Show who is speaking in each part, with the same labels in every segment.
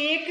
Speaker 1: 1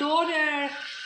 Speaker 1: 2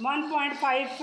Speaker 1: 1.5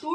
Speaker 1: 2